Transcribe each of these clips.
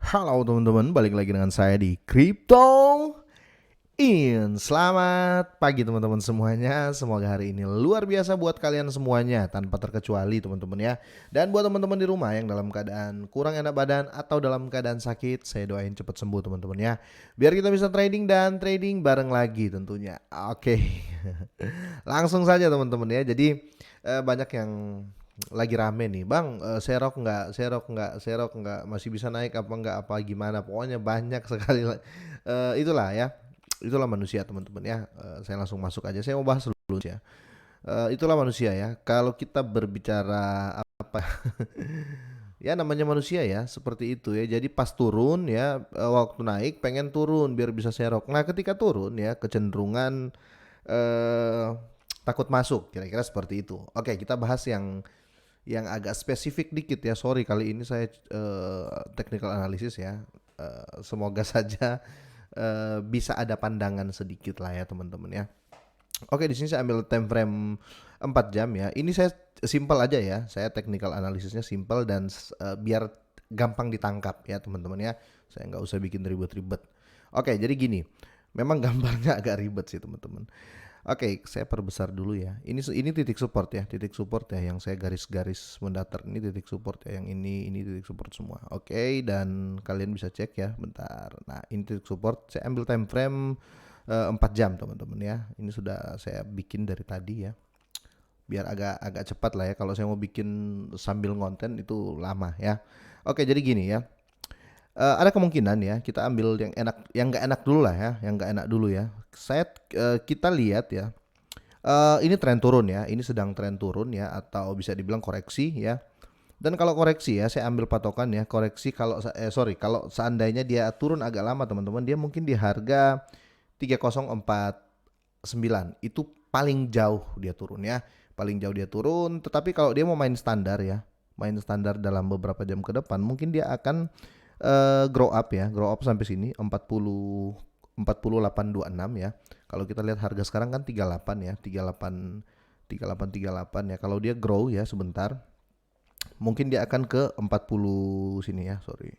Halo teman-teman, balik lagi dengan saya di Crypto In. Selamat pagi teman-teman semuanya. Semoga hari ini luar biasa buat kalian semuanya tanpa terkecuali teman-teman ya. Dan buat teman-teman di rumah yang dalam keadaan kurang enak badan atau dalam keadaan sakit, saya doain cepat sembuh teman-teman ya. Biar kita bisa trading dan trading bareng lagi tentunya. Oke. Langsung saja teman-teman ya. Jadi banyak yang lagi rame nih bang, serok nggak masih bisa naik apa nggak apa gimana, pokoknya banyak sekali itulah ya, itulah manusia teman-teman ya. Saya langsung masuk aja, saya mau bahas dulu ya. Itulah manusia ya, kalau kita berbicara apa ya, namanya manusia ya seperti itu ya. Jadi pas turun ya, waktu naik pengen turun biar bisa serok, nah ketika turun ya kecenderungan eh, takut masuk, kira-kira seperti itu. Oke, kita bahas yang agak spesifik dikit ya. Sorry kali ini saya technical analysis ya. Semoga saja bisa ada pandangan sedikit lah ya teman-teman ya. Oke, di sini saya ambil time frame 4 jam ya. Ini saya simpel aja ya. Saya technical analisisnya simpel dan biar gampang ditangkap ya teman-teman ya. Saya nggak usah bikin ribet-ribet. Oke, jadi gini. Memang gambarnya agak ribet sih teman-teman. Oke, saya perbesar dulu ya. Ini titik support ya, titik support ya yang saya garis-garis mendatar. Ini titik support ya, yang ini titik support semua. Oke, dan kalian bisa cek ya, bentar. Nah, ini titik support. Saya ambil time frame 4 jam teman-teman ya. Ini sudah saya bikin dari tadi ya. Biar agak agak cepat lah ya. Kalau saya mau bikin sambil ngonten itu lama ya. Oke, jadi gini ya. Ada kemungkinan ya kita ambil yang enak, yang nggak enak dulu lah ya, yang nggak enak dulu ya. Kita lihat ya. Ini tren turun ya, ini sedang tren turun ya, atau bisa dibilang koreksi ya. Dan kalau koreksi ya, saya ambil patokan ya, koreksi kalau seandainya dia turun agak lama teman-teman, dia mungkin di harga 3049 itu paling jauh dia turun ya, paling jauh dia turun. Tetapi kalau dia mau main standar ya, main standar dalam beberapa jam ke depan, mungkin dia akan grow up ya, grow up sampai sini 4826 ya. Kalau kita lihat harga sekarang kan 38 ya, 38 ya. Kalau dia grow ya sebentar, mungkin dia akan ke 40 sini ya, sorry.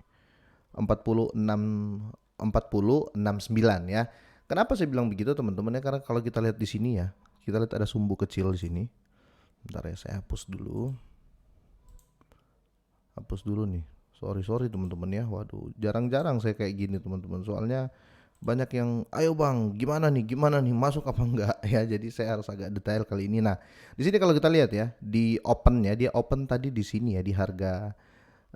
46 4069 ya. Kenapa saya bilang begitu teman-teman ya? Karena kalau kita lihat di sini ya, kita lihat ada sumbu kecil di sini. Bentar ya, saya hapus dulu. Hapus dulu nih. Sorry teman-teman ya. Waduh, jarang-jarang saya kayak gini teman-teman. Soalnya banyak yang, ayo bang, gimana nih, masuk apa enggak ya. Jadi saya harus agak detail kali ini. Nah, di sini kalau kita lihat ya, di opennya dia open tadi di sini ya, di harga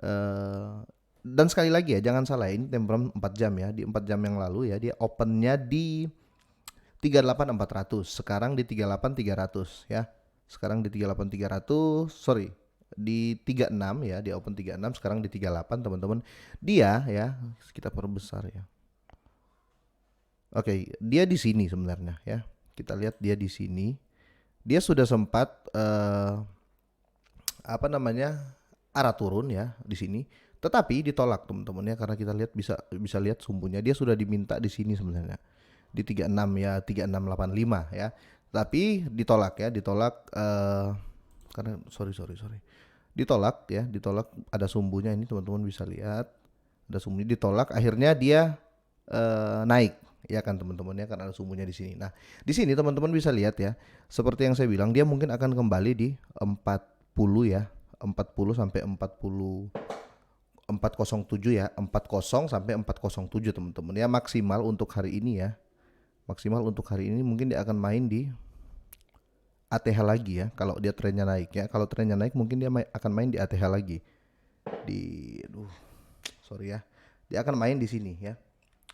eh, dan sekali lagi ya, jangan salah, ini time 4 jam ya. Di 4 jam yang lalu ya, dia opennya di 38.400. Sekarang di 38.300 ya. Sekarang di 38.300, sorry, di 36 ya, dia open 36, sekarang di 38 teman-teman. Dia ya, kita perbesar ya. Oke, dia di sini sebenarnya ya. Kita lihat dia di sini. Dia sudah sempat apa namanya? Arah turun ya di sini. Tetapi ditolak teman-teman ya, karena kita lihat bisa bisa lihat sumbunya dia sudah diminta di sini sebenarnya. Di 36 ya, 3685 ya. Tapi ditolak ya, ditolak karena sorry. Ditolak ya, ditolak, ada sumbunya ini teman-teman bisa lihat. Ada sumbunya ditolak, akhirnya dia naik ya kan teman-teman ya, karena ada sumbunya di sini. Nah, di sini teman-teman bisa lihat ya, seperti yang saya bilang, dia mungkin akan kembali di 40 ya, 40 sampai 407 ya, 40 sampai 407 teman-teman ya, maksimal untuk hari ini ya. Maksimal untuk hari ini mungkin dia akan main di ATH lagi ya, kalau dia trennya naik ya. Kalau trennya naik mungkin dia akan main di ATH lagi. Di sorry ya. Dia akan main di sini ya.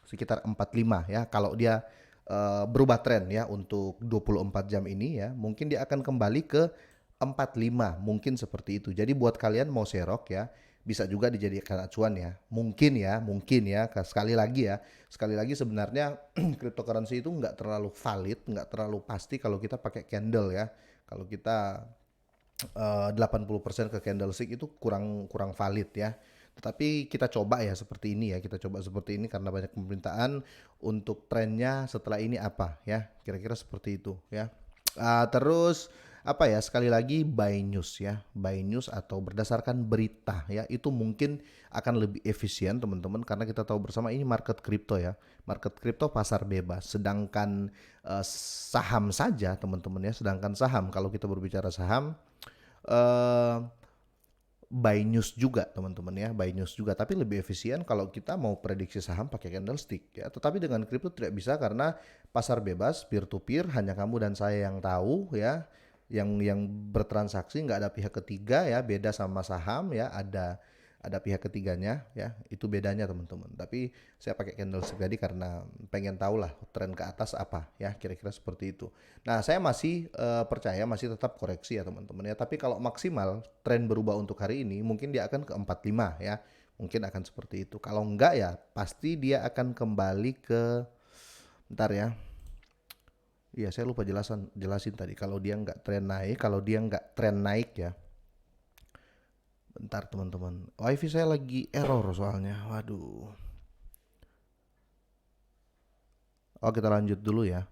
Sekitar 45 ya. Kalau dia berubah tren ya untuk 24 jam ini ya, mungkin dia akan kembali ke 45, mungkin seperti itu. Jadi buat kalian mau serok ya, bisa juga dijadikan acuan ya. Mungkin ya. Sekali lagi sebenarnya cryptocurrency itu nggak terlalu valid, nggak terlalu pasti kalau kita pakai candle ya. Kalau kita 80% ke candlestick itu kurang kurang valid ya. Tetapi kita coba ya seperti ini ya, kita coba seperti ini karena banyak pemberitaan untuk trennya setelah ini apa ya, kira-kira seperti itu ya. Terus apa ya, sekali lagi buy news ya, buy news atau berdasarkan berita ya, itu mungkin akan lebih efisien teman-teman, karena kita tahu bersama ini market kripto ya. Market kripto pasar bebas, sedangkan saham saja teman-teman ya, sedangkan saham kalau kita berbicara saham eh buy news juga teman-teman ya, buy news juga, tapi lebih efisien kalau kita mau prediksi saham pakai candlestick ya. Tetapi dengan kripto tidak bisa karena pasar bebas, peer to peer, hanya kamu dan saya yang tahu ya, yang bertransaksi, nggak ada pihak ketiga ya, beda sama saham ya, ada pihak ketiganya ya, itu bedanya teman-teman. Tapi saya pakai candlestick tadi karena pengen tahu lah tren ke atas apa ya, kira-kira seperti itu. Nah, saya masih percaya masih tetap koreksi ya teman-teman ya. Tapi kalau maksimal tren berubah untuk hari ini, mungkin dia akan ke 45 ya. Mungkin akan seperti itu. Kalau enggak ya pasti dia akan kembali ke, bentar ya. Iya, saya lupa jelasin tadi. Kalau dia nggak tren naik, kalau dia nggak tren naik ya. Bentar teman-teman. WiFi saya lagi error soalnya. Waduh. Oh, kita lanjut dulu ya.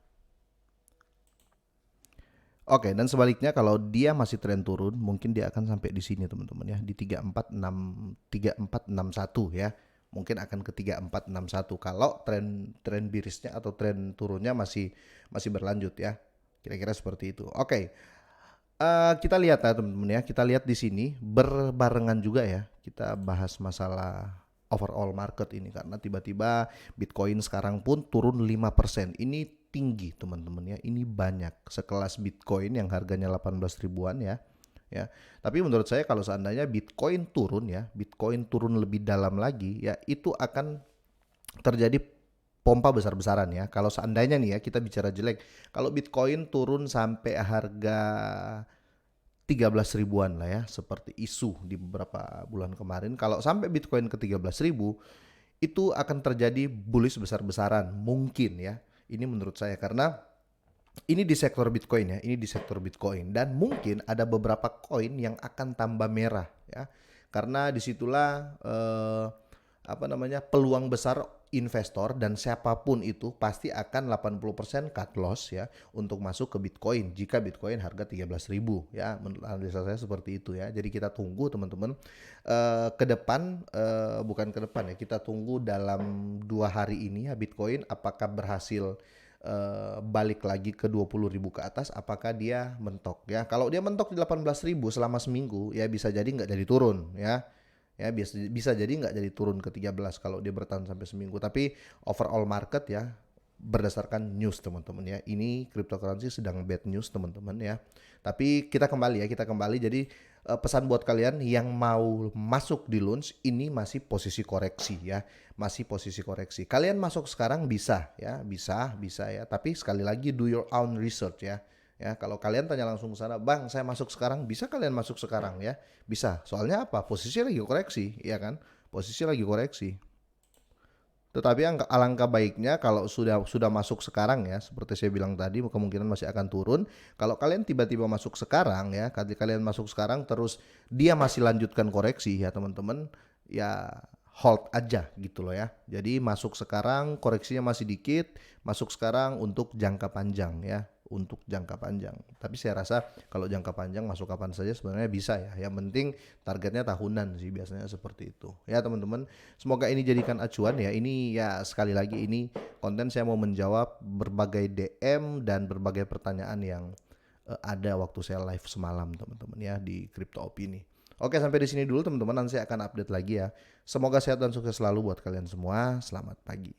Oke, dan sebaliknya kalau dia masih tren turun, mungkin dia akan sampai di sini teman-teman ya, di 3461 ya. Mungkin akan ke 3461 kalau tren tren birisnya atau tren turunnya masih berlanjut ya. Kira-kira seperti itu. Oke. Kita lihat ya teman-teman ya, kita lihat di sini berbarengan juga ya. Kita bahas masalah overall market ini karena tiba-tiba Bitcoin sekarang pun turun 5%. Ini tinggi teman-teman ya. Ini banyak sekelas Bitcoin yang harganya 18 ribuan ya. Ya. Tapi menurut saya kalau seandainya Bitcoin turun ya, Bitcoin turun lebih dalam lagi ya, itu akan terjadi pompa besar-besaran ya. Kalau seandainya nih ya kita bicara jelek, kalau Bitcoin turun sampai harga 13 ribuan lah ya, seperti isu di beberapa bulan kemarin. Kalau sampai Bitcoin ke 13 ribu, itu akan terjadi bullish besar-besaran mungkin ya. Ini menurut saya karena ini di sektor Bitcoin ya, ini di sektor Bitcoin, dan mungkin ada beberapa koin yang akan tambah merah ya. Karena disitulah peluang besar investor dan siapapun itu pasti akan 80% cut loss ya untuk masuk ke Bitcoin jika Bitcoin harga 13 ribu ya, menurut analisa saya seperti itu ya. Jadi kita tunggu teman-teman ke depan, bukan ke depan ya, kita tunggu dalam 2 hari ini ya Bitcoin apakah berhasil balik lagi ke 20 ribu ke atas, apakah dia mentok ya. Kalau dia mentok di 18 ribu selama seminggu ya bisa jadi nggak jadi turun ya. Ya bisa jadi nggak jadi turun ke 13 kalau dia bertahan sampai seminggu. Tapi overall market ya berdasarkan news teman-teman ya. Ini cryptocurrency sedang bad news teman-teman ya. Tapi kita kembali ya, kita kembali. Jadi pesan buat kalian yang mau masuk di launch ini masih posisi koreksi ya. Masih posisi koreksi. Kalian masuk sekarang bisa ya, bisa ya. Tapi sekali lagi do your own research ya. Ya, kalau kalian tanya langsung ke sana, "Bang, saya masuk sekarang." Bisa kalian masuk sekarang ya. Bisa. Soalnya apa? Posisi lagi koreksi, ya kan? Posisi lagi koreksi. Tetapi alangkah baiknya kalau sudah masuk sekarang ya, seperti saya bilang tadi, kemungkinan masih akan turun. Kalau kalian tiba-tiba masuk sekarang ya, kalian masuk sekarang terus dia masih lanjutkan koreksi ya teman-teman, ya hold aja gitu loh ya. Jadi masuk sekarang, koreksinya masih dikit, masuk sekarang untuk jangka panjang ya, untuk jangka panjang. Tapi saya rasa kalau jangka panjang masuk kapan saja sebenarnya bisa ya. Yang penting targetnya tahunan sih biasanya seperti itu. Ya teman-teman, semoga ini jadikan acuan ya. Ini ya sekali lagi ini konten saya mau menjawab berbagai DM dan berbagai pertanyaan yang ada waktu saya live semalam teman-teman ya di Crypto Opini. Oke, sampai di sini dulu teman-teman, nanti saya akan update lagi ya. Semoga sehat dan sukses selalu buat kalian semua. Selamat pagi.